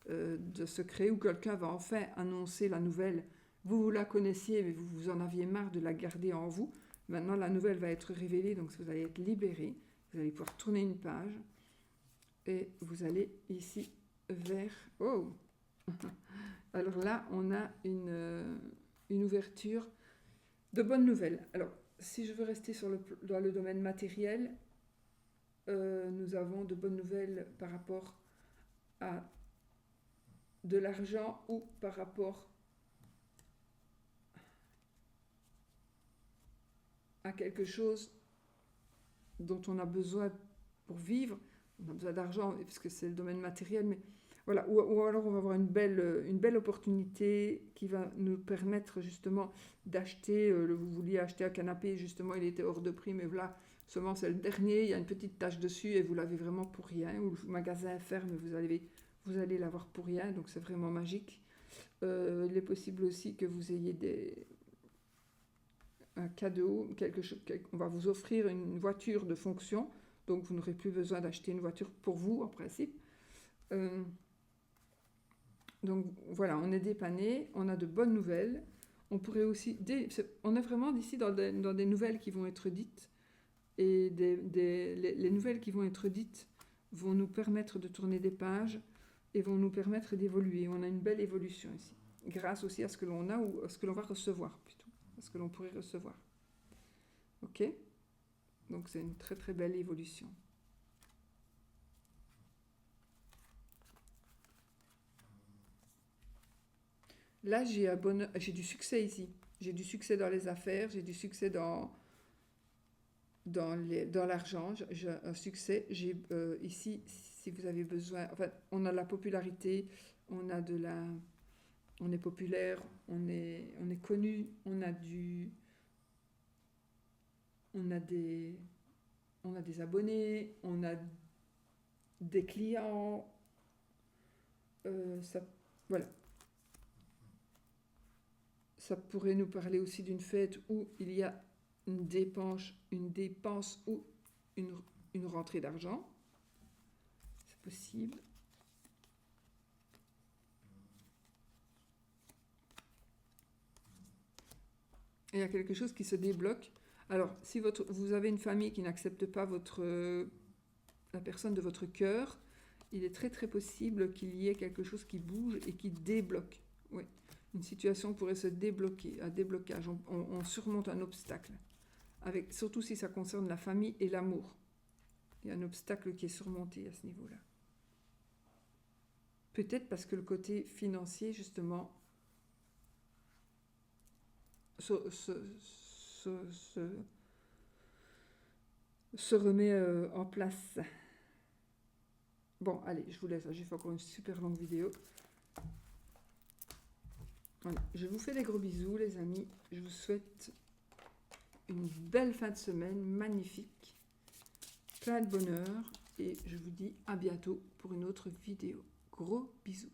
de secret, où quelqu'un va enfin annoncer la nouvelle. Vous la connaissiez, mais vous en aviez marre de la garder en vous. Maintenant, la nouvelle va être révélée, donc vous allez être libéré. Vous allez pouvoir tourner une page. Et vous allez ici vers... Oh Alors là, on a une ouverture de bonnes nouvelles. Alors, si je veux rester dans le domaine matériel, nous avons de bonnes nouvelles par rapport à de l'argent ou par rapport à quelque chose dont on a besoin pour vivre. On a besoin d'argent parce que c'est le domaine matériel, mais voilà. Ou alors on va avoir une belle opportunité qui va nous permettre justement d'acheter. Vous vouliez acheter un canapé, justement il était hors de prix, mais voilà, seulement c'est le dernier, il y a une petite tache dessus et vous l'avez vraiment pour rien. Ou le magasin ferme, vous allez l'avoir pour rien, donc c'est vraiment magique. Il est possible aussi que vous ayez un cadeau, on va vous offrir une voiture de fonction, donc vous n'aurez plus besoin d'acheter une voiture pour vous en principe. Donc voilà, on est dépanné, on a de bonnes nouvelles. On pourrait aussi, on est vraiment d'ici dans des nouvelles qui vont être dites, et les nouvelles qui vont être dites vont nous permettre de tourner des pages et vont nous permettre d'évoluer. On a une belle évolution ici, grâce aussi à ce que l'on a ou à ce que l'on va recevoir plutôt. Ce que l'on pourrait recevoir. Ok? Donc c'est une très très belle évolution. Là, j'ai du succès ici. J'ai du succès dans les affaires, j'ai du succès dans l'argent. J'ai un succès. J'ai ici, si vous avez besoin... Enfin, on a de la popularité, on est populaire, on est connu, on a des abonnés, on a des clients, voilà. Ça pourrait nous parler aussi d'une fête où il y a une dépense ou une rentrée d'argent. C'est possible. Et il y a quelque chose qui se débloque. Alors, si vous avez une famille qui n'accepte pas votre la personne de votre cœur, il est très très possible qu'il y ait quelque chose qui bouge et qui débloque. Oui, une situation pourrait se débloquer, un déblocage, on surmonte un obstacle, surtout si ça concerne la famille et l'amour. Il y a un obstacle qui est surmonté à ce niveau-là. Peut-être parce que le côté financier, justement, se remet en place. Bon, allez, je vous laisse. J'ai fait encore une super longue vidéo. Voilà. Je vous fais des gros bisous, les amis. Je vous souhaite une belle fin de semaine, magnifique, plein de bonheur. Et je vous dis à bientôt pour une autre vidéo. Gros bisous.